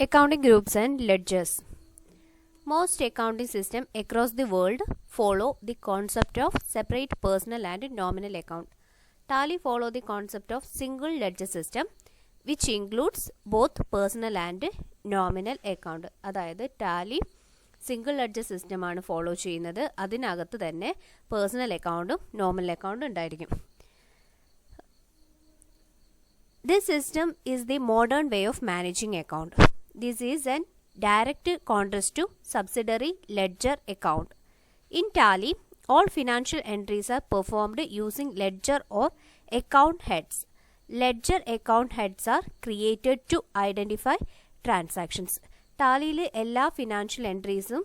Accounting groups and ledgers. Most accounting systems across the world follow the concept of separate personal and nominal account. Tally follow the concept of single ledger system, which includes both personal and nominal account. അതായത് Tally single ledger സിസ്റ്റമാണ് follow ചെയ്യുന്നത്. അതിനകത്ത് തന്നെ personal അക്കൗണ്ടും nominal അക്കൗണ്ടും ഉണ്ടായിരിക്കും. This system is the modern way of managing account. This is an direct contrast to subsidiary ledger account. In Tally, all financial entries are performed using ledger or account heads. Ledger account heads are created to identify transactions. ടാലിയിൽ എല്ലാ financial എൻട്രീസും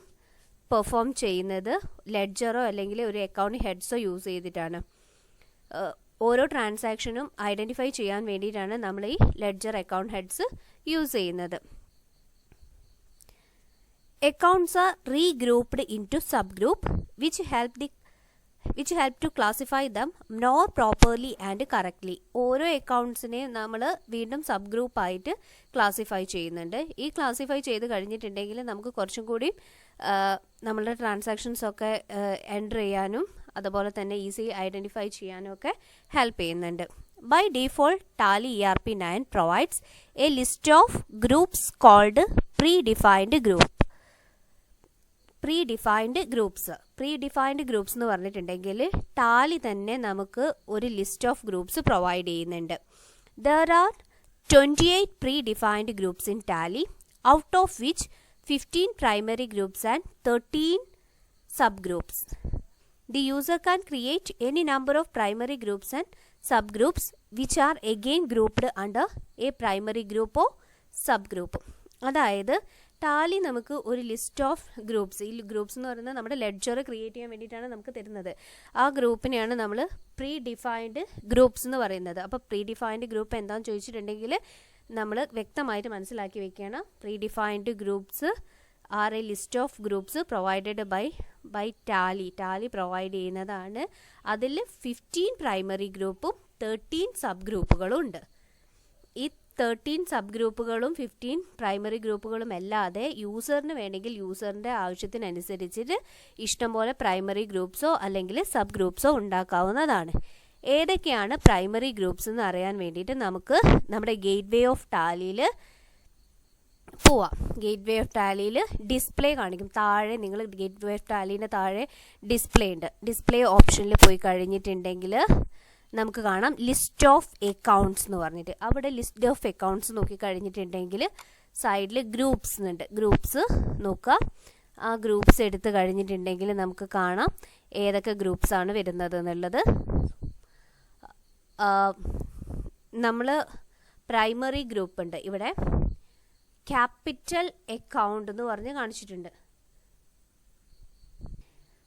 perform ചെയ്യുന്നത് ലെഡ്ജറോ അല്ലെങ്കിൽ ഒരു account ഹെഡ്സോ use ചെയ്തിട്ടാണ്. ഓരോ ട്രാൻസാക്ഷനും identify ചെയ്യാൻ വേണ്ടിയിട്ടാണ് നമ്മൾ ഈ ലെഡ്ജർ അക്കൗണ്ട് ഹെഡ്സ് യൂസ് ചെയ്യുന്നത്. Accounts are regrouped into sub group which help to classify them more properly and correctly. ഓരോ അക്കൗണ്ട്സിനെയും നമ്മൾ വീണ്ടും സബ് ഗ്രൂപ്പായിട്ട് ക്ലാസിഫൈ ചെയ്യുന്നുണ്ട്. ഈ ക്ലാസിഫൈ ചെയ്ത് കഴിഞ്ഞിട്ടുണ്ടെങ്കിൽ നമുക്ക് കുറച്ചും കൂടി നമ്മളുടെ ട്രാൻസാക്ഷൻസൊക്കെ എൻ്റർ ചെയ്യാനും അതുപോലെ തന്നെ ഈസി ഐഡൻറ്റിഫൈ ചെയ്യാനും ഒക്കെ ഹെൽപ്പ് ചെയ്യുന്നുണ്ട്. By default, Tally ERP9 provides a list of groups called predefined group. Predefined groups എന്ന് പറഞ്ഞിട്ടുണ്ടെങ്കിൽ ടാലി തന്നെ നമുക്ക് ഒരു ലിസ്റ്റ് ഓഫ് ഗ്രൂപ്പ്സ് പ്രൊവൈഡ് ചെയ്യുന്നുണ്ട്. There are 28 predefined groups in Tally, out of which 15 primary groups and 13 subgroups. The user can create any number of primary groups and subgroups which are again grouped under a primary group or subgroup. അതായത് Tally നമുക്ക് ഒരു list of groups, ഈ groups എന്ന് പറയുന്നത് നമ്മുടെ ledger create ചെയ്യാൻ വേണ്ടിയിട്ടാണ് നമുക്ക് തരുന്നത്. ആ ഗ്രൂപ്പിനെയാണ് നമ്മൾ പ്രീ ഡിഫൈൻഡ് ഗ്രൂപ്പ്സ് എന്ന് പറയുന്നത്. അപ്പോൾ പ്രീ ഡിഫൈൻഡ് ഗ്രൂപ്പ് എന്താണെന്ന് ചോദിച്ചിട്ടുണ്ടെങ്കിൽ നമ്മൾ വ്യക്തമായിട്ട് മനസ്സിലാക്കി വെക്കണം. Predefined groups are a list of groups provided by Tally provide ചെയ്യുന്നതാണ്. അതിൽ 15 പ്രൈമറി ഗ്രൂപ്പും 13 സബ് ഗ്രൂപ്പുകളും ഉണ്ട്. ഈ 13 സബ് ഗ്രൂപ്പുകളും 15 പ്രൈമറി ഗ്രൂപ്പുകളും അല്ലാതെ യൂസറിന് വേണമെങ്കിൽ യൂസറിൻ്റെ ആവശ്യത്തിനനുസരിച്ചിട്ട് ഇഷ്ടംപോലെ പ്രൈമറി ഗ്രൂപ്പ്സോ അല്ലെങ്കിൽ സബ് ഗ്രൂപ്പ്സോ ഉണ്ടാക്കാവുന്നതാണ്. ഏതൊക്കെയാണ് പ്രൈമറി ഗ്രൂപ്പ്സ് എന്ന് അറിയാൻ വേണ്ടിയിട്ട് നമുക്ക് നമ്മുടെ ഗേറ്റ് വേ ഓഫ് ടാലിയിൽ പോവാം. ഗേറ്റ് വേ ഓഫ് ടാലിയിൽ ഡിസ്പ്ലേ കാണിക്കും. താഴെ നിങ്ങൾ ഗേറ്റ് വേ ഓഫ് ടാലിൻ്റെ താഴെ ഡിസ്പ്ലേ ഉണ്ട്. ഡിസ്പ്ലേ ഓപ്ഷനിൽ പോയി കഴിഞ്ഞിട്ടുണ്ടെങ്കിൽ നമുക്ക് കാണാം ലിസ്റ്റ് ഓഫ് അക്കൗണ്ട്സ് എന്ന് പറഞ്ഞിട്ട്. അവിടെ ലിസ്റ്റ് ഓഫ് അക്കൗണ്ട്സ് നോക്കി കഴിഞ്ഞിട്ടുണ്ടെങ്കിൽ സൈഡിൽ ഗ്രൂപ്പ്സ് ഉണ്ട്. ഗ്രൂപ്പ്സ് നോക്കുക. ആ ഗ്രൂപ്പ്സ് എടുത്ത് കഴിഞ്ഞിട്ടുണ്ടെങ്കിൽ നമുക്ക് കാണാം ഏതൊക്കെ ഗ്രൂപ്പ്സാണ് വരുന്നത് എന്നുള്ളത്. നമ്മൾ പ്രൈമറി ഗ്രൂപ്പ് ഉണ്ട്. ഇവിടെ ക്യാപിറ്റൽ അക്കൗണ്ട് എന്ന് പറഞ്ഞ് കാണിച്ചിട്ടുണ്ട്.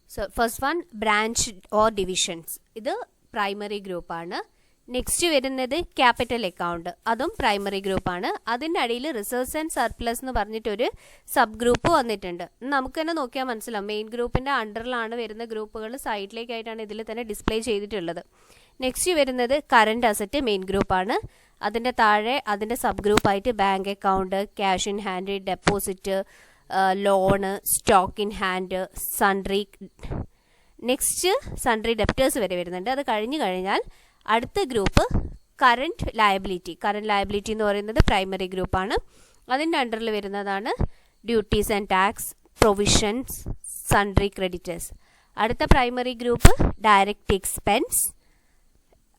So first one branch or divisions, ഇത് പ്രൈമറി ഗ്രൂപ്പാണ്. നെക്സ്റ്റ് വരുന്നത് ക്യാപിറ്റൽ അക്കൗണ്ട്, അതും പ്രൈമറി ഗ്രൂപ്പാണ്. അതിൻ്റെ അടിയിൽ റിസർവ്സ് ആൻഡ് സർപ്ലസ് എന്ന് പറഞ്ഞിട്ടൊരു സബ് ഗ്രൂപ്പ് വന്നിട്ടുണ്ട്. നമുക്ക് തന്നെ നോക്കിയാൽ മനസ്സിലാവും മെയിൻ ഗ്രൂപ്പിൻ്റെ അണ്ടറിലാണ് വരുന്ന ഗ്രൂപ്പുകൾ സൈഡിലേക്കായിട്ടാണ് ഇതിൽ തന്നെ ഡിസ്പ്ലേ ചെയ്തിട്ടുള്ളത്. നെക്സ്റ്റ് വരുന്നത് കറണ്ട് അസറ്റ് മെയിൻ ഗ്രൂപ്പാണ്. അതിൻ്റെ താഴെ അതിൻ്റെ സബ് ഗ്രൂപ്പായിട്ട് bank account, cash in hand, deposit, loan, stock in hand, sundry, next sundry debtors വരെ വരുന്നുണ്ട്. അത് കഴിഞ്ഞാൽ അടുത്ത ഗ്രൂപ്പ് കറണ്ട് ലയബിലിറ്റി എന്ന് പറയുന്നത് പ്രൈമറി ഗ്രൂപ്പാണ്. അതിൻ്റെ അണ്ടറിൽ വരുന്നതാണ് duties and tax, provisions, sundry creditors. അടുത്ത പ്രൈമറി ഗ്രൂപ്പ് ഡയറക്റ്റ് എക്സ്പെൻസ്.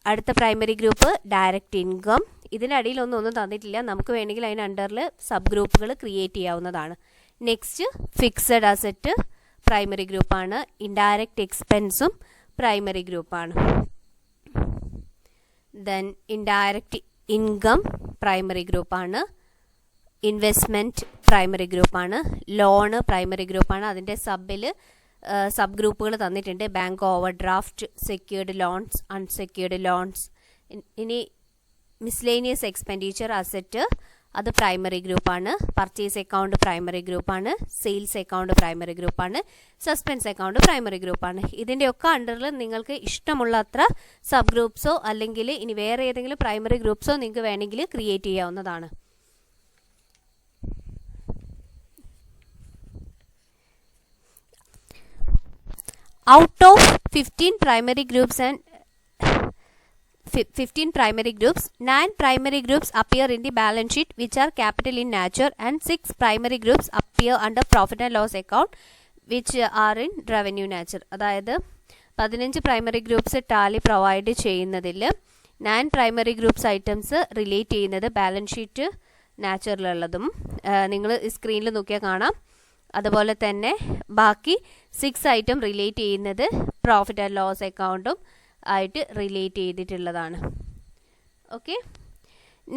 അടുത്ത പ്രൈമറി ഗ്രൂപ്പ് ഡയറക്റ്റ് ഇൻകം. ഇതിനടിയിൽ ഒന്നും തന്നിട്ടില്ല. നമുക്ക് വേണമെങ്കിൽ അതിന് അണ്ടറിൽ സബ് ഗ്രൂപ്പുകൾ ക്രിയേറ്റ് ചെയ്യാവുന്നതാണ്. നെക്സ്റ്റ് ഫിക്സഡ് അസറ്റ് പ്രൈമറി ഗ്രൂപ്പാണ്. ഇൻഡയറക്റ്റ് എക്സ്പെൻസും പ്രൈമറി ഗ്രൂപ്പാണ്. ദെൻ ഇൻഡയറക്റ്റ് ഇൻകം പ്രൈമറി ഗ്രൂപ്പാണ്. ഇൻവെസ്റ്റ്മെൻറ്റ് പ്രൈമറി ഗ്രൂപ്പാണ്. ലോണ് പ്രൈമറി ഗ്രൂപ്പാണ്. അതിൻ്റെ സബ് ഗ്രൂപ്പുകൾ തന്നിട്ടുണ്ട്. Bank over draft, secured loans, unsecured loans. ഇനി മിസ്ലേനിയസ് എക്സ്പെൻഡിച്ചർ അസറ്റ്, അത് പ്രൈമറി ഗ്രൂപ്പാണ്. പർച്ചേസ് അക്കൗണ്ട് പ്രൈമറി ഗ്രൂപ്പാണ്. സെയിൽസ് അക്കൗണ്ട് പ്രൈമറി ഗ്രൂപ്പാണ്. സസ്പെൻസ് അക്കൗണ്ട് പ്രൈമറി ഗ്രൂപ്പാണ്. ഇതിൻ്റെയൊക്കെ അണ്ടറിൽ നിങ്ങൾക്ക് ഇഷ്ടമുള്ള അത്ര സബ് ഗ്രൂപ്പ്സോ അല്ലെങ്കിൽ ഇനി വേറെ ഏതെങ്കിലും പ്രൈമറി ഗ്രൂപ്പ്സോ നിങ്ങൾക്ക് വേണമെങ്കിൽ ക്രിയേറ്റ് ചെയ്യാവുന്നതാണ്. Out of 15 primary groups and 15 primary groups, 9 primary groups appear in the balance sheet which are capital in nature, and 6 primary groups appear under profit and loss account which are in revenue nature. അതായത് 15 primary groups Tally provide ചെയ്യുന്നതിൽ 9 primary groups items relate ചെയ്യുന്നത് balance sheet നാച്ചുറലുള്ളതും നിങ്ങൾ സ്ക്രീനിൽ നോക്കിയാൽ കാണാം. അതുപോലെ തന്നെ ബാക്കി 6 ഐറ്റം റിലേറ്റ് ചെയ്യുന്നത് പ്രോഫിറ്റ് ആൻഡ് ലോസ് അക്കൗണ്ടും ആയിട്ട് റിലേറ്റ് ചെയ്തിട്ടുള്ളതാണ്. Okay,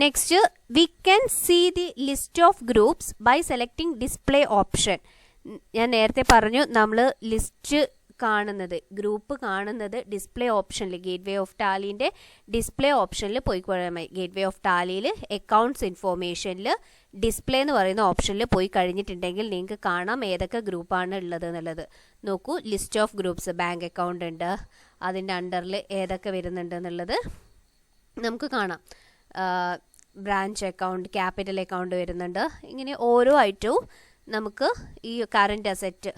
next we can see the list of groups by selecting display option. ഞാൻ നേരത്തെ പറഞ്ഞു നമ്മൾ ലിസ്റ്റ് കാണുന്നത്, ഗ്രൂപ്പ് കാണുന്നത് ഡിസ്പ്ലേ ഓപ്ഷനിൽ, ഗേറ്റ്വേ ഓഫ് ടാലിൻ്റെ ഡിസ്പ്ലേ ഓപ്ഷനിൽ പോയിക്കഴിഞ്ഞാൽ മതി. ഗേറ്റ്വേ ഓഫ് ടാലിയിൽ അക്കൗണ്ട്സ് ഇൻഫോർമേഷനിൽ ഡിസ്പ്ലേ എന്ന് പറയുന്ന ഓപ്ഷനിൽ പോയി കഴിഞ്ഞിട്ടുണ്ടെങ്കിൽ നിങ്ങൾക്ക് കാണാം ഏതൊക്കെ ഗ്രൂപ്പാണ് ഉള്ളത് എന്നുള്ളത്. നോക്കൂ, list of groups, bank account ഉണ്ട്, അതിൻ്റെ അണ്ടറിൽ ഏതൊക്കെ വരുന്നുണ്ട് എന്നുള്ളത് നമുക്ക് കാണാം. ബ്രാഞ്ച് അക്കൗണ്ട്, ക്യാപിറ്റൽ അക്കൗണ്ട് വരുന്നുണ്ട്. ഇങ്ങനെ ഓരോ ഐറ്റവും നമുക്ക് ഈ കറൻറ്റ് അസറ്റ്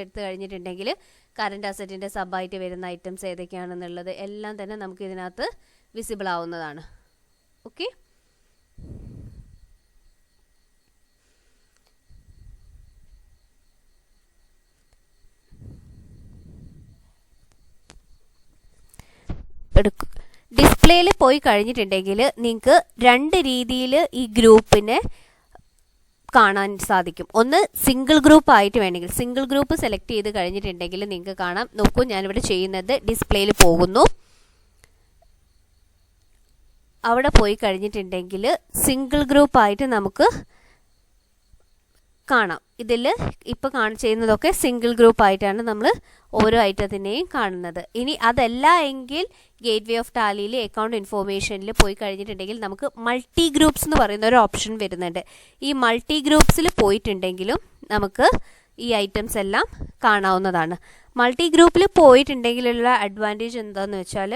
എടുത്ത് കഴിഞ്ഞിട്ടുണ്ടെങ്കിൽ കറൻറ്റ് അസറ്റിൻ്റെ സബായിട്ട് വരുന്ന ഐറ്റംസ് ഏതൊക്കെയാണെന്നുള്ളത് എല്ലാം തന്നെ നമുക്ക് ഇതിനകത്ത് വിസിബിൾ ആവുന്നതാണ്. ഓക്കെ, ഡിസ്പ്ലേയിൽ പോയി കഴിഞ്ഞിട്ടുണ്ടെങ്കിൽ നിങ്ങൾക്ക് 2 രീതിയിൽ ഈ ഗ്രൂപ്പിനെ കാണാൻ സാധിക്കും. ഒന്ന് സിംഗിൾ ഗ്രൂപ്പ് ആയിട്ട് വേണമെങ്കിൽ, സിംഗിൾ ഗ്രൂപ്പ് സെലക്ട് ചെയ്ത് കഴിഞ്ഞിട്ടുണ്ടെങ്കിൽ നിങ്ങൾക്ക് കാണാം. നോക്കൂ, ഞാനിവിടെ ചെയ്യുന്നത് ഡിസ്പ്ലേയിൽ പോകുന്നു. അവിടെ പോയി കഴിഞ്ഞിട്ടുണ്ടെങ്കിൽ സിംഗിൾ ഗ്രൂപ്പ് ആയിട്ട് നമുക്ക് കാണാം. ഇതിൽ ഇപ്പോൾ ചെയ്യുന്നതൊക്കെ സിംഗിൾ ഗ്രൂപ്പ് ആയിട്ടാണ് നമ്മൾ ഓരോ ഐറ്റത്തിനെയും കാണുന്നത്. ഇനി അതല്ല എങ്കിൽ ഗേറ്റ്വേ ഓഫ് ടാലിയിൽ അക്കൗണ്ട് ഇൻഫോർമേഷനിൽ പോയി കഴിഞ്ഞിട്ടുണ്ടെങ്കിൽ നമുക്ക് മൾട്ടി ഗ്രൂപ്പ്സ് എന്ന് പറയുന്ന ഒരു ഓപ്ഷൻ വരുന്നുണ്ട്. ഈ മൾട്ടി ഗ്രൂപ്പ്സിൽ പോയിട്ടുണ്ടെങ്കിലും നമുക്ക് ഈ ഐറ്റംസ് എല്ലാം കാണാവുന്നതാണ്. മൾട്ടി ഗ്രൂപ്പിൽ പോയിട്ടുണ്ടെങ്കിലുള്ള അഡ്വാൻറ്റേജ് എന്താണെന്ന് വെച്ചാൽ,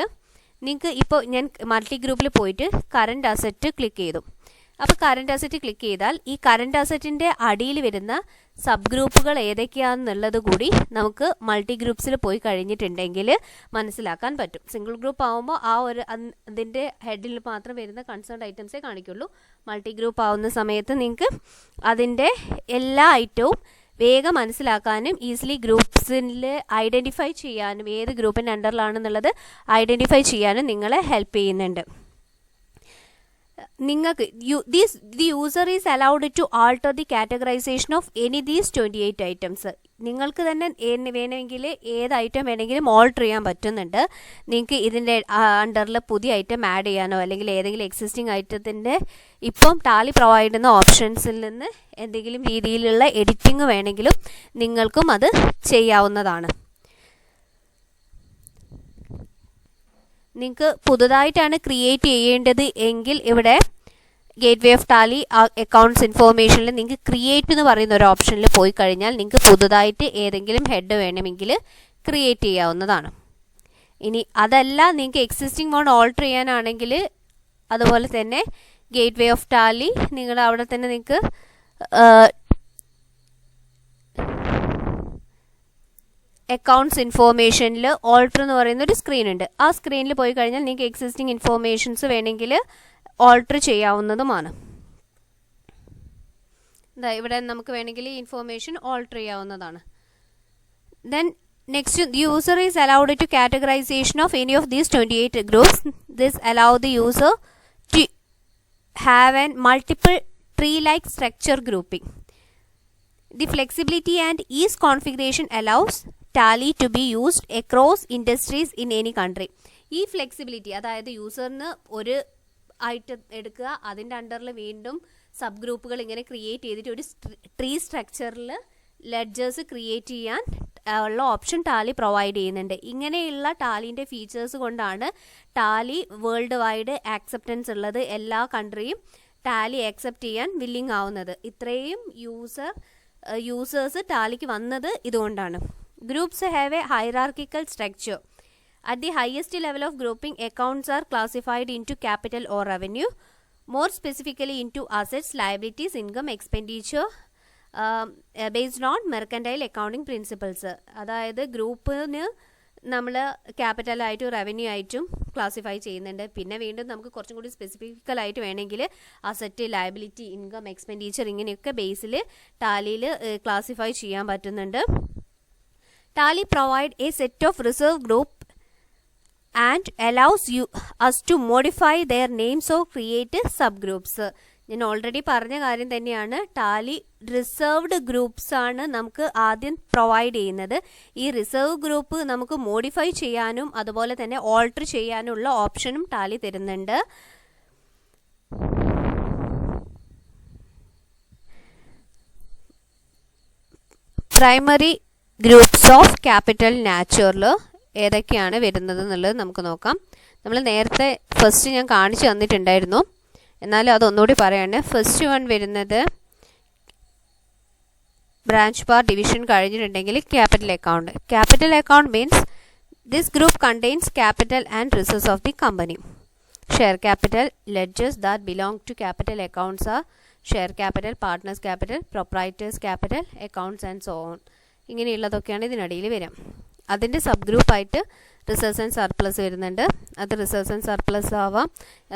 നിങ്ങൾക്ക് ഇപ്പോൾ ഞാൻ മൾട്ടി ഗ്രൂപ്പിൽ പോയിട്ട് കറൻറ്റ് അസറ്റ് ക്ലിക്ക് ചെയ്തു. അപ്പോൾ കറൻറ്റ് അസറ്റ് ക്ലിക്ക് ചെയ്താൽ ഈ കറൻറ്റ് അസറ്റിൻ്റെ അടിയിൽ വരുന്ന സബ് ഗ്രൂപ്പുകൾ ഏതൊക്കെയാണെന്നുള്ളത് കൂടി നമുക്ക് മൾട്ടി ഗ്രൂപ്പ്സിൽ പോയി കഴിഞ്ഞിട്ടുണ്ടെങ്കിൽ മനസ്സിലാക്കാൻ പറ്റും. സിംഗിൾ ഗ്രൂപ്പ് ആകുമ്പോൾ ആ ഒരു അതിൻ്റെ ഹെഡിൽ മാത്രം വരുന്ന കൺസേൺഡ് ഐറ്റംസേ കാണിക്കുള്ളൂ. മൾട്ടി ഗ്രൂപ്പ് ആവുന്ന സമയത്ത് നിങ്ങൾക്ക് അതിൻ്റെ എല്ലാ ഐറ്റവും വേഗം മനസ്സിലാക്കാനും ഈസിലി ഗ്രൂപ്പ്സിൽ ഐഡൻറ്റിഫൈ ചെയ്യാനും ഏത് ഗ്രൂപ്പിൻ്റെ അണ്ടറിലാണെന്നുള്ളത് ഐഡൻറ്റിഫൈ ചെയ്യാനും നിങ്ങളെ ഹെൽപ്പ് ചെയ്യുന്നുണ്ട്. നിങ്ങൾക്ക് the user is allowed to alter the categorization of any these 28 items. നിങ്ങൾക്ക് തന്നെ വേണമെങ്കിൽ ഏത് ഐറ്റം വേണമെങ്കിലും ഓൾട്ടർ ചെയ്യാൻ പറ്റുന്നുണ്ട്. നിങ്ങൾക്ക് ഇതിൻ്റെ അണ്ടറിൽ പുതിയ ഐറ്റം ആഡ് ചെയ്യാനോ അല്ലെങ്കിൽ ഏതെങ്കിലും എക്സിസ്റ്റിംഗ് ഐറ്റത്തിൻ്റെ ഇപ്പം ടാലി പ്രൊവൈഡ് ചെയ്യുന്ന ഓപ്ഷൻസിൽ നിന്ന് എന്തെങ്കിലും രീതിയിലുള്ള എഡിറ്റിംഗ് വേണമെങ്കിലും നിങ്ങൾക്കും അത് ചെയ്യാവുന്നതാണ്. നിങ്ങൾക്ക് പുതുതായിട്ടാണ് ക്രിയേറ്റ് ചെയ്യേണ്ടത് എങ്കിൽ ഇവിടെ ഗേറ്റ്വേ ഓഫ് ടാലി അക്കൗണ്ട്സ് ഇൻഫോർമേഷനിൽ നിങ്ങൾക്ക് ക്രിയേറ്റ് എന്ന് പറയുന്ന ഒരു ഓപ്ഷനിൽ പോയി കഴിഞ്ഞാൽ നിങ്ങൾക്ക് പുതുതായിട്ട് ഏതെങ്കിലും ഹെഡ് വേണമെങ്കിൽ ക്രിയേറ്റ് ചെയ്യാവുന്നതാണ്. ഇനി അതല്ല നിങ്ങൾക്ക് എക്സിസ്റ്റിംഗ് വൺ ഓൾട്ടർ ചെയ്യാനാണെങ്കിൽ അതുപോലെ തന്നെ ഗേറ്റ്വേ ഓഫ് ടാലി നിങ്ങളുടെ അവിടെ തന്നെ നിങ്ങൾക്ക് അക്കൗണ്ട്സ് ഇൻഫോർമേഷനിൽ ഓൾട്ടർ എന്ന് പറയുന്ന ഒരു സ്ക്രീൻ ഉണ്ട്. ആ സ്ക്രീനിൽ പോയി കഴിഞ്ഞാൽ നിങ്ങൾക്ക് എക്സിസ്റ്റിംഗ് ഇൻഫോർമേഷൻസ് വേണമെങ്കിൽ ഓൾട്ടർ ചെയ്യാവുന്നതുമാണ്. ഇവിടെ നമുക്ക് വേണമെങ്കിൽ ഈ ഇൻഫോർമേഷൻ ഓൾട്ടർ ചെയ്യാവുന്നതാണ്. Then next, the user is allowed to categorization of any of these 28 groups. This allow the user to have a multiple tree-like structure grouping. The flexibility and ease configuration allows Tally to be used across industries in any country. ഈ flexibility, അതായത് യൂസറിന് ഒരു item എടുക്കുക, അതിൻ്റെ അണ്ടറിൽ വീണ്ടും sub ഗ്രൂപ്പുകൾ ഇങ്ങനെ ക്രിയേറ്റ് ചെയ്തിട്ട് ഒരു ട്രീ സ്ട്രക്ചറിൽ ലെഡ്ജേഴ്സ് ക്രിയേറ്റ് ചെയ്യാൻ ഉള്ള ഓപ്ഷൻ ടാലി പ്രൊവൈഡ് ചെയ്യുന്നുണ്ട്. ഇങ്ങനെയുള്ള ടാലിൻ്റെ ഫീച്ചേഴ്സ് കൊണ്ടാണ് ടാലി വേൾഡ് വൈഡ് ആക്സെപ്റ്റൻസ് ഉള്ളത്. എല്ലാ കൺട്രിയും ടാലി ആക്സെപ്റ്റ് ചെയ്യാൻ വില്ലിങ് ആവുന്നത്. ഇത്രയും യൂസേഴ്സ് ടാലിക്ക് വന്നത് ഇതുകൊണ്ടാണ്. Groups have a hierarchical structure. At the highest level of grouping, accounts are classified into capital or revenue, more specifically into assets, liabilities, income, expenditure, based on mercantile accounting principles. അതായത് ഗ്രൂപ്പിന് നമ്മൾ ക്യാപിറ്റലായിട്ടും revenue ആയിട്ടും classify ചെയ്യുന്നുണ്ട്. പിന്നെ വീണ്ടും നമുക്ക് കുറച്ചും കൂടി സ്പെസിഫിക്കലായിട്ട് വേണമെങ്കിൽ അസറ്റ്, ലയബിലിറ്റി, ഇൻകം, എക്സ്പെൻഡിച്ചർ ഇങ്ങനെയൊക്കെ ബേസിൽ ടാലിയിൽ ക്ലാസിഫൈ ചെയ്യാൻ പറ്റുന്നുണ്ട്. Tally provide A set of reserve group and allows us to modify their names or create subgroups. ഞാൻ ഓൾറെഡി പറഞ്ഞ കാര്യം തന്നെയാണ്. ടാലി റിസർവ്ഡ് ഗ്രൂപ്പ്സ് ആണ് നമുക്ക് ആദ്യം പ്രൊവൈഡ് ചെയ്യുന്നത്. ഈ റിസർവ് ഗ്രൂപ്പ് നമുക്ക് മോഡിഫൈ ചെയ്യാനും അതുപോലെ തന്നെ ഓൾട്ടർ ചെയ്യാനുള്ള ഓപ്ഷനും ടാലി തരുന്നുണ്ട്. Primary groups of capital natural ഏതൊക്കെയാണ് വരുന്നത് എന്നുള്ളത് നമുക്ക് നോക്കാം. നമ്മൾ നേരത്തെ ഫസ്റ്റ് ഞാൻ കാണിച്ചു തന്നിട്ടുണ്ടായിരുന്നു, എന്നാലും അതൊന്നുകൂടി പറയാണ്. ഫസ്റ്റ് വൺ വരുന്നത് ബ്രാഞ്ച് പാർ ഡിവിഷൻ കഴിഞ്ഞിട്ടുണ്ടെങ്കിൽ capital account. Capital account means this group contains capital and resource of the company. Share capital, ledgers that belong to capital accounts are share capital, partners capital, proprietors capital, accounts and so on. ഇങ്ങനെയുള്ളതൊക്കെയാണ് ഇതിനിടയിൽ വരാം. അതിൻ്റെ sub ഗ്രൂപ്പായിട്ട് reserves and surplus വരുന്നുണ്ട്. അത് reserves and surplus ആവാം,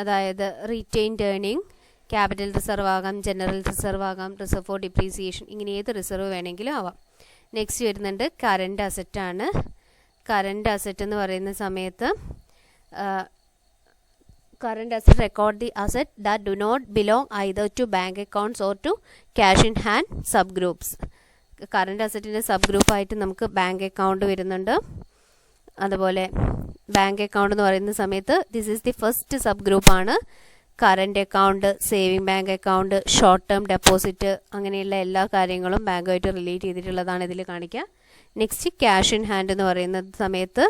അതായത് retained earning, capital reserve ആകാം, ജനറൽ റിസർവ് ആകാം, റിസർവ് ഫോർ ഡിപ്രീസിയേഷൻ, ഇങ്ങനെ ഏത് റിസർവ് വേണമെങ്കിലും ആവാം. നെക്സ്റ്റ് വരുന്നുണ്ട് കറൻറ്റ് അസറ്റാണ്. കറൻറ്റ് അസറ്റ് എന്ന് പറയുന്ന സമയത്ത് current asset record the asset that do not belong either to bank accounts or to cash in hand sub groups. Current അസറ്റിൻ്റെ സബ് ഗ്രൂപ്പായിട്ട് നമുക്ക് ബാങ്ക് അക്കൗണ്ട് വരുന്നുണ്ട്. അതുപോലെ ബാങ്ക് അക്കൗണ്ട് എന്ന് പറയുന്ന സമയത്ത് this is the first sub ഗ്രൂപ്പാണ്. Current account, saving bank account, short term deposit, അങ്ങനെയുള്ള എല്ലാ കാര്യങ്ങളും ബാങ്കുമായിട്ട് റിലേറ്റ് ചെയ്തിട്ടുള്ളതാണ് ഇതിൽ കാണിക്കുക. നെക്സ്റ്റ് ക്യാഷ് ഇൻ ഹാൻഡ് എന്ന് പറയുന്ന സമയത്ത്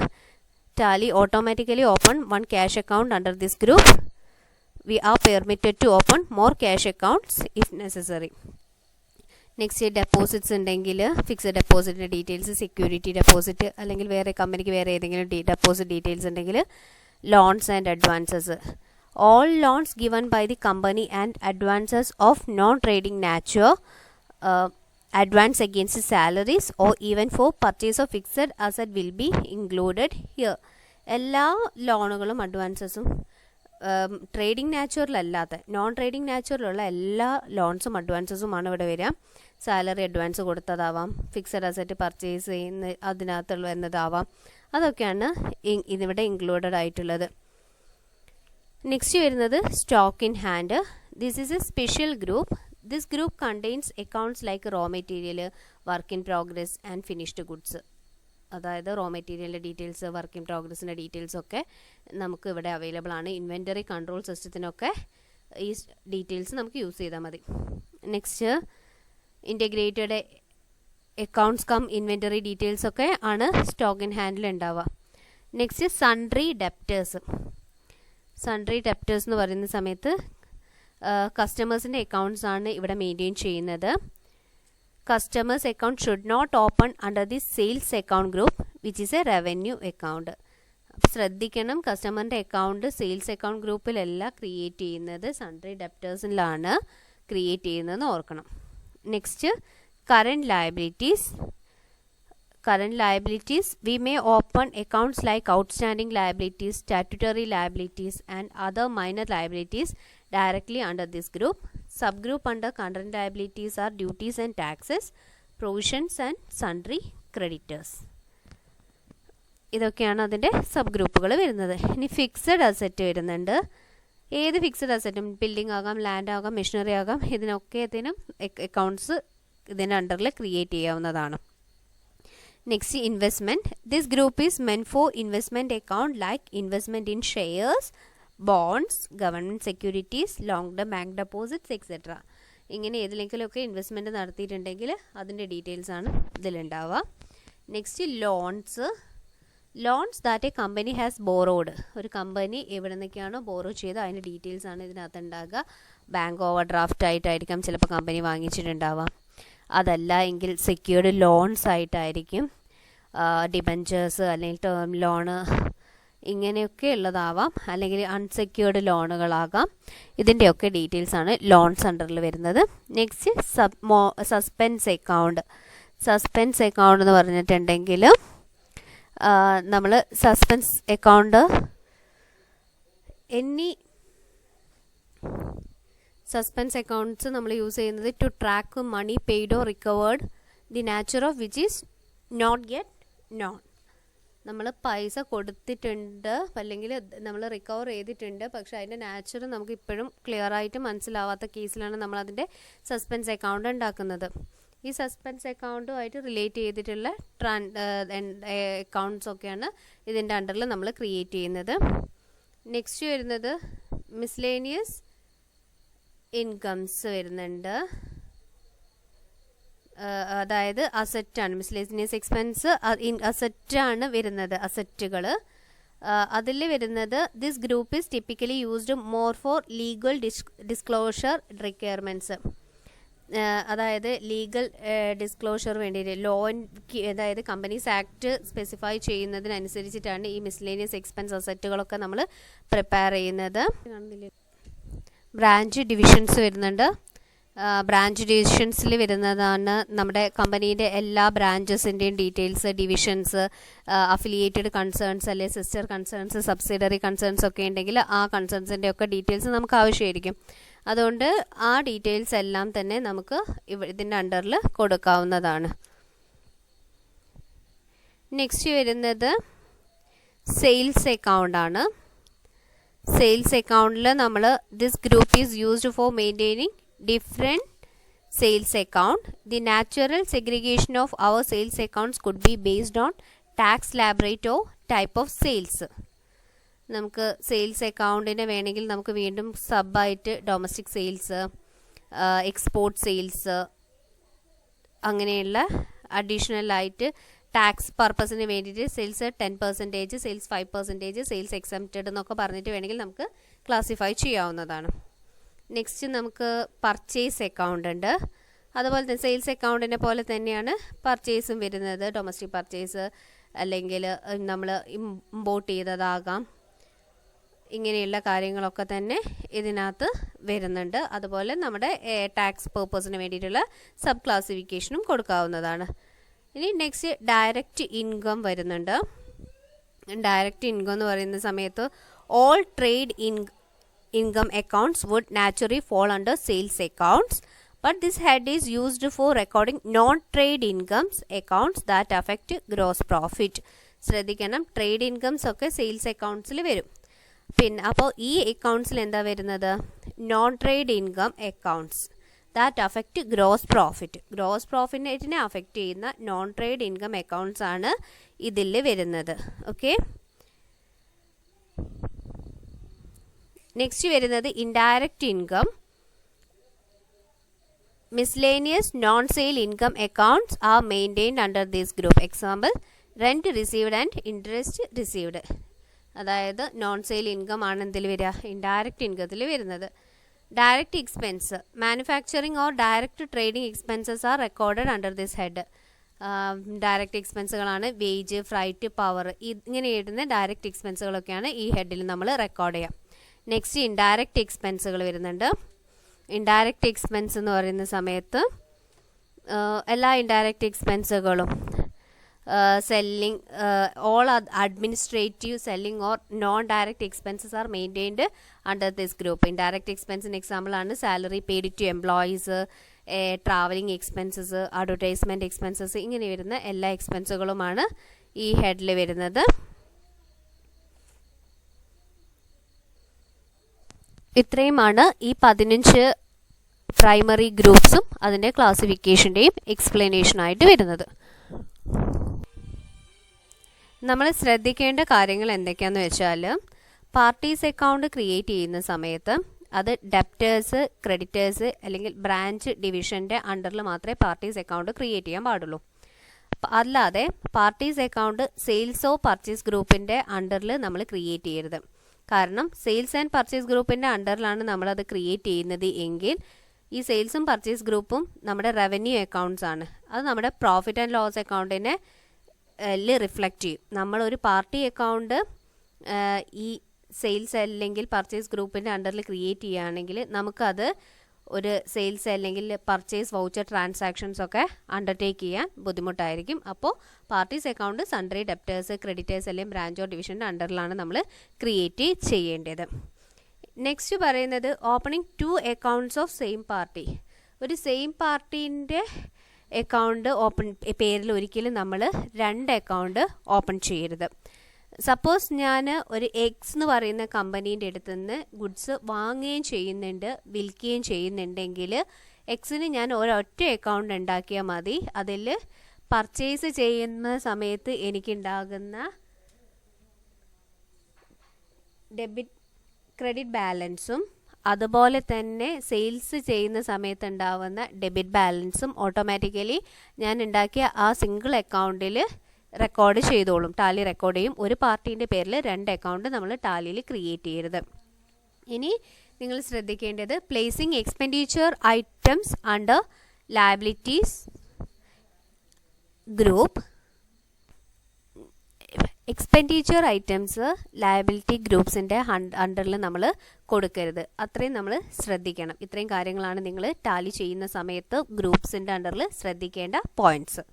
Tally automatically open one cash account under this group. We are permitted to open more cash accounts if necessary. Next deposits ഉണ്ടെങ്കിൽ ഫിക്സഡ് ഡെപ്പോസിറ്റിൻ്റെ ഡീറ്റെയിൽസ്, സെക്യൂരിറ്റി ഡെപ്പോസിറ്റ്, അല്ലെങ്കിൽ വേറെ കമ്പനിക്ക് വേറെ ഏതെങ്കിലും ഡെപ്പോസിറ്റ് ഡീറ്റെയിൽസ് ഉണ്ടെങ്കിൽ loans and advances. All loans given by the company and advances of non trading nature, advance against salaries or even for purchase of fixed asset will be included here. എല്ലാ ലോണുകളും അഡ്വാൻസസും trading നാച്ചുറലല്ലാത്ത non trading നാച്ചുറലുള്ള എല്ലാ ലോൺസും അഡ്വാൻസസുമാണ് ഇവിടെ വരിക. Salary advance കൊടുത്തതാവാം, fixed asset purchase ചെയ്യുന്ന അതിനകത്തുള്ള എന്നതാവാം, അതൊക്കെയാണ് ഇതിവിടെ ഇൻക്ലൂഡഡ് ആയിട്ടുള്ളത്. നെക്സ്റ്റ് വരുന്നത് stock in hand. This is a special group. This group contains accounts like raw material, work in progress and finished goods. അതായത് റോ മെറ്റീരിയലിൻ്റെ ഡീറ്റെയിൽസ്, വർക്ക് ഇൻ പ്രോഗ്രസിൻ്റെ ഡീറ്റെയിൽസ് ഒക്കെ നമുക്ക് ഇവിടെ അവൈലബിൾ ആണ്. ഇൻവെൻ്ററി കൺട്രോൾ സിസ്റ്റത്തിനൊക്കെ ഈ ഡീറ്റെയിൽസ് നമുക്ക് യൂസ് ചെയ്താൽ മതി. Next integrated accounts come inventory details ഒക്കെ ആണ് സ്റ്റോക്ക് ഇൻ ഹാൻഡിൽ ഉണ്ടാവുക. Next sundry debtors. Sundry debtors എന്ന് പറയുന്ന സമയത്ത് കസ്റ്റമേഴ്സിൻ്റെ അക്കൗണ്ട്സ് ആണ് ഇവിടെ മെയിൻറ്റെയിൻ ചെയ്യുന്നത്. Customers account should not open under the sales account group which is a revenue account. അപ്പോൾ ശ്രദ്ധിക്കണം, കസ്റ്റമറിൻ്റെ അക്കൗണ്ട് സെയിൽസ് അക്കൗണ്ട് ഗ്രൂപ്പിലല്ല ക്രിയേറ്റ് ചെയ്യുന്നത്, സൺട്രി ഡെപ്റ്റേഴ്സിലാണ് ക്രിയേറ്റ് ചെയ്യുന്നതെന്ന് ഓർക്കണം. Next current liabilities. Current liabilities, we may open accounts like outstanding liabilities, statutory liabilities and other minor liabilities directly under this group. Subgroup under current liabilities are duties and taxes, provisions and sundry creditors. ഇതൊക്കെയാണ് അതിൻ്റെ sub ഗ്രൂപ്പുകൾ വരുന്നത്. ഇനി fixed asset വരുന്നുണ്ട്. ഏത് fixed അസറ്റും building ആകാം, land ആകാം, machinery ആകാം, ഇതിനൊക്കെത്തിനും അക്കൗണ്ട്സ് ഇതിൻ്റെ അണ്ടറിൽ ക്രിയേറ്റ് ചെയ്യാവുന്നതാണ്. Next, investment. This group is meant for investment account like investment in shares, bonds, government securities, long-term bank deposits, etc. ഇങ്ങനെ ഏതിലെങ്കിലുമൊക്കെ ഇൻവെസ്റ്റ്മെൻറ്റ് നടത്തിയിട്ടുണ്ടെങ്കിൽ അതിൻ്റെ ഡീറ്റെയിൽസ് ആണ് ഇതിലുണ്ടാവുക. Next loans. Loans that a company has borrowed. ഒരു company എവിടെ നിന്നൊക്കെയാണോ borrow ചെയ്ത് അതിൻ്റെ details ആണ് ഇതിനകത്ത് ഉണ്ടാകുക. ബാങ്ക് ഓവർ ഡ്രാഫ്റ്റ് ആയിട്ടായിരിക്കാം ചിലപ്പോൾ കമ്പനി വാങ്ങിച്ചിട്ടുണ്ടാവാം. അതല്ല എങ്കിൽ സെക്യൂർഡ് ലോൺസ് ആയിട്ടായിരിക്കും, ഡിബഞ്ചേഴ്സ് അല്ലെങ്കിൽ ടേം ലോണ്, ഇങ്ങനെയൊക്കെ ഉള്ളതാവാം, അല്ലെങ്കിൽ അൺസെക്യൂർഡ് ലോണുകളാകാം. ഇതിൻ്റെയൊക്കെ ഡീറ്റെയിൽസ് ആണ് ലോൺസ് അണ്ടറിൽ വരുന്നത്. Next suspense account. Suspense account എന്ന് പറഞ്ഞിട്ടുണ്ടെങ്കിൽ നമ്മൾ സസ്പെൻസ് അക്കൗണ്ട് സസ്പെൻസ് അക്കൗണ്ട്സ് നമ്മൾ യൂസ് ചെയ്യുന്നത് to track money paid or recovered, the nature of which is not yet known. നമ്മൾ പൈസ കൊടുത്തിട്ടുണ്ട് അല്ലെങ്കിൽ നമ്മൾ റിക്കവർ ചെയ്തിട്ടുണ്ട്, പക്ഷേ അതിൻ്റെ നാച്ചർ നമുക്ക് ഇപ്പോഴും ക്ലിയർ ആയിട്ട് മനസ്സിലാവാത്ത കേസിലാണ് നമ്മൾ അതിൻ്റെ സസ്പെൻസ് അക്കൗണ്ട് ഉണ്ടാക്കുന്നത്. ഈ സസ്പെൻസ് അക്കൗണ്ടുമായിട്ട് റിലേറ്റ് ചെയ്തിട്ടുള്ള അക്കൗണ്ട്സ് ഒക്കെയാണ് ഇതിൻ്റെ അണ്ടറിൽ നമ്മൾ ക്രിയേറ്റ് ചെയ്യുന്നത്. നെക്സ്റ്റ് വരുന്നത് മിസ്ലേനിയസ് ഇൻകംസ് വരുന്നുണ്ട്. അതായത് അസറ്റാണ്. മിസ്ലേനിയസ് എക്സ്പെൻസ് അസറ്റാണ് വരുന്നത്, അസറ്റുകൾ. അതിൽ വരുന്നത് this group is typically used more for legal disclosure requirements. അതായത് ലീഗൽ ഡിസ്ക്ലോഷർ വേണ്ടിയിട്ട് അതായത് കമ്പനീസ് ആക്ട് സ്പെസിഫൈ ചെയ്യുന്നതിനനുസരിച്ചിട്ടാണ് ഈ മിസ്ലേനിയസ് എക്സ്പെൻസ് അസറ്റുകളൊക്കെ നമ്മൾ പ്രിപ്പയർ ചെയ്യുന്നത്. ബ്രാഞ്ച് ഡിവിഷൻസ് വരുന്നുണ്ട്. ബ്രാഞ്ച് ഡിവിഷൻസിൽ വരുന്നതാണ് നമ്മുടെ കമ്പനീൻ്റെ എല്ലാ ബ്രാഞ്ചസിൻ്റെയും ഡീറ്റെയിൽസ്, ഡിവിഷൻസ്, അഫിലിയേറ്റഡ് കൺസേൺസ് അല്ലെ സിസ്റ്റർ കൺസേൺസ്, സബ്സിഡറി കൺസേൺസ് ഒക്കെ ഉണ്ടെങ്കിൽ ആ കൺസേൺസിൻ്റെ ഒക്കെ ഡീറ്റെയിൽസ് നമുക്ക് ആവശ്യമായിരിക്കും. അതുകൊണ്ട് ആ ഡീറ്റെയിൽസ് എല്ലാം തന്നെ നമുക്ക് ഇതിൻ്റെ അണ്ടറിൽ കൊടുക്കാവുന്നതാണ്. നെക്സ്റ്റ് വരുന്നത് സെയിൽസ് അക്കൗണ്ട് ആണ്. സെയിൽസ് അക്കൗണ്ടിൽ നമ്മൾ this group is used for maintaining different sales account. The natural segregation of our sales accounts could be based on tax slab rate or type of sales. നമുക്ക് sales അക്കൗണ്ടിനെ വേണമെങ്കിൽ നമുക്ക് വീണ്ടും സബായിട്ട് domestic sales, export sales, അങ്ങനെയുള്ള additional ആയിട്ട് tax പർപ്പസിന് വേണ്ടിയിട്ട് sales 10%, sales 5%, sales exempted എന്നൊക്കെ പറഞ്ഞിട്ട് വേണമെങ്കിൽ നമുക്ക് ക്ലാസിഫൈ ചെയ്യാവുന്നതാണ്. നെക്സ്റ്റ് നമുക്ക് പർച്ചേസ് അക്കൗണ്ട് ഉണ്ട്. അതുപോലെ തന്നെ സെയിൽസ് അക്കൗണ്ടിനെ പോലെ തന്നെയാണ് പർച്ചേസും വരുന്നത്. ഡൊമസ്റ്റിക് പർച്ചേസ് അല്ലെങ്കിൽ നമ്മൾ ഇമ്പോർട്ട് ചെയ്തതാകാം, ഇങ്ങനെയുള്ള കാര്യങ്ങളൊക്കെ തന്നെ ഇതിനകത്ത് വരുന്നുണ്ട്. അതുപോലെ നമ്മുടെ ടാക്സ് പേർപ്പസിന് വേണ്ടിയിട്ടുള്ള സബ് ക്ലാസിഫിക്കേഷനും കൊടുക്കാവുന്നതാണ്. ഇനി നെക്സ്റ്റ് ഡയറക്റ്റ് ഇൻകം വരുന്നുണ്ട്. ഡയറക്റ്റ് ഇൻകം എന്ന് പറയുന്ന സമയത്ത് all trade income accounts would naturally fall under sales accounts, but this head is used for recording non-trade incomes accounts that affect gross profit. ശ്രദ്ധിക്കണം, trade incomes ഒക്കെ sales അക്കൗണ്ട്സിൽ വരും. പിന്നെ അപ്പോൾ ഈ അക്കൗണ്ട്സിൽ എന്താ വരുന്നത്? Non trade income accounts that affect gross profit. Gross പ്രോഫിറ്റിനെ അഫക്റ്റ് ചെയ്യുന്ന നോൺ ട്രേഡ് ഇൻകം അക്കൗണ്ട്സ് ആണ് ഇതിൽ വരുന്നത്. ഓക്കെ, നെക്സ്റ്റ് വരുന്നത് indirect income. Miscellaneous non sale income accounts are maintained under this group. Example rent received and interest received. അതായത് non sale income ആണ് എന്തിൽ വരിക? ഇൻഡയറക്റ്റ് ഇൻകത്തിൽ വരുന്നത്. Direct expense, manufacturing or direct trading expenses are recorded under this head. Direct എക്സ്പെൻസുകളാണ് wage, freight, power, ഇങ്ങനെ എഴുതുന്ന direct എക്സ്പെൻസുകളൊക്കെയാണ് ഈ ഹെഡിൽ നമ്മൾ റെക്കോർഡ് ചെയ്യാം. നെക്സ്റ്റ് ഇൻഡയറക്റ്റ് എക്സ്പെൻസുകൾ വരുന്നുണ്ട്. ഇൻഡയറക്റ്റ് എക്സ്പെൻസ് എന്ന് പറയുന്ന സമയത്ത് എല്ലാ ഇൻഡയറക്റ്റ് എക്സ്പെൻസുകളും selling, all administrative selling or non direct expenses are maintained under this group. Indirect എക്സ്പെൻസിന് എക്സാമ്പിളാണ് salary paid to employees, travelling expenses, advertisement expenses, ഇങ്ങനെ വരുന്ന എല്ലാ എക്സ്പെൻസുകളുമാണ് ഈ ഹെഡിൽ വരുന്നത്. ഇത്രയുമാണ് ഈ 15 പ്രൈമറി ഗ്രൂപ്പ്സും അതിൻ്റെ ക്ലാസിഫിക്കേഷൻ്റെയും എക്സ്പ്ലനേഷനായിട്ട് വരുന്നത്. നമ്മൾ ശ്രദ്ധിക്കേണ്ട കാര്യങ്ങൾ എന്തൊക്കെയാണെന്ന് വെച്ചാൽ, പാർട്ടീസ് അക്കൗണ്ട് ക്രിയേറ്റ് ചെയ്യുന്ന സമയത്ത് അത് ഡെപ്റ്റേഴ്സ്, ക്രെഡിറ്റേഴ്സ് അല്ലെങ്കിൽ ബ്രാഞ്ച് ഡിവിഷൻ്റെ അണ്ടറിൽ മാത്രമേ പാർട്ടീസ് അക്കൗണ്ട് ക്രിയേറ്റ് ചെയ്യാൻ പാടുള്ളൂ. അല്ലാതെ പാർട്ടീസ് അക്കൗണ്ട് സെയിൽസോ പർച്ചേസ് ഗ്രൂപ്പിൻ്റെ അണ്ടറിൽ നമ്മൾ ക്രിയേറ്റ് ചെയ്യരുത്. കാരണം സെയിൽസ് ആൻഡ് പർച്ചേസ് ഗ്രൂപ്പിൻ്റെ അണ്ടറിലാണ് നമ്മളത് ക്രിയേറ്റ് ചെയ്യുന്നത് എങ്കിൽ ഈ സെയിൽസും പർച്ചേസ് ഗ്രൂപ്പും നമ്മുടെ റവന്യൂ അക്കൗണ്ട്സ് ആണ്. അത് നമ്മുടെ പ്രോഫിറ്റ് ആൻഡ് ലോസ് അക്കൗണ്ടിനെ റിഫ്ലക്റ്റ് ചെയ്യും. നമ്മളൊരു പാർട്ടി അക്കൗണ്ട് ഈ സെയിൽസ് അല്ലെങ്കിൽ പർച്ചേസ് ഗ്രൂപ്പിൻ്റെ അണ്ടറിൽ ക്രിയേറ്റ് ചെയ്യുകയാണെങ്കിൽ നമുക്കത് ഒരു സെയിൽസ് അല്ലെങ്കിൽ പർച്ചേസ് വൗച്ചർ ട്രാൻസാക്ഷൻസ് ഒക്കെ അണ്ടർടേക്ക് ചെയ്യാൻ ബുദ്ധിമുട്ടായിരിക്കും. അപ്പോൾ parties account sundry debtors creditors അല്ലെങ്കിൽ ബ്രാഞ്ച് ഓർ ഡിവിഷൻ്റെ അണ്ടറിലാണ് നമ്മൾ ക്രിയേറ്റ് ചെയ്യേണ്ടത്. നെക്സ്റ്റ് പറയുന്നത് opening 2 accounts of same party. ഒരു സെയിം പാർട്ടീൻ്റെ അക്കൗണ്ട് പേരിൽ ഒരിക്കലും നമ്മൾ 2 അക്കൗണ്ട് ഓപ്പൺ ചെയ്യരുത്. സപ്പോസ് ഞാൻ ഒരു എക്സ് എന്ന് പറയുന്ന കമ്പനീൻ്റെ അടുത്ത് നിന്ന് ഗുഡ്സ് വാങ്ങുകയും ചെയ്യുന്നുണ്ട്, വിൽക്കുകയും ചെയ്യുന്നുണ്ടെങ്കിൽ എക്സിന് ഞാൻ ഒരൊറ്റ അക്കൗണ്ട് ഉണ്ടാക്കിയാൽ മതി. അതിൽ പർച്ചേസ് ചെയ്യുന്ന സമയത്ത് എനിക്കുണ്ടാകുന്ന ക്രെഡിറ്റ് ബാലൻസും അതുപോലെ തന്നെ സെയിൽസ് ചെയ്യുന്ന സമയത്ത് ഉണ്ടാവുന്ന ഡെബിറ്റ് ബാലൻസും ഓട്ടോമാറ്റിക്കലി ഞാൻ ഉണ്ടാക്കിയ ആ സിംഗിൾ അക്കൗണ്ടിൽ റെക്കോർഡ് ചെയ്തോളും. ടാലി റെക്കോർഡ് ചെയ്യും. ഒരു പാർട്ടീൻ്റെ പേരിൽ 2 അക്കൗണ്ട് നമ്മൾ ടാലിയിൽ ക്രിയേറ്റ് ചെയ്യരുത്. ഇനി നിങ്ങൾ ശ്രദ്ധിക്കേണ്ടത് placing expenditure items under liabilities group. Expenditure items liability ഗ്രൂപ്പ്സിൻ്റെ അണ്ടറിൽ നമ്മൾ കൊടുക്കരുത്. അത്രയും നമ്മൾ ശ്രദ്ധിക്കണം. ഇത്രയും കാര്യങ്ങളാണ് നിങ്ങൾ ടാലി ചെയ്യുന്ന സമയത്ത് ഗ്രൂപ്പ്സിൻ്റെ അണ്ടറിൽ ശ്രദ്ധിക്കേണ്ട പോയിൻറ്റ്സ്.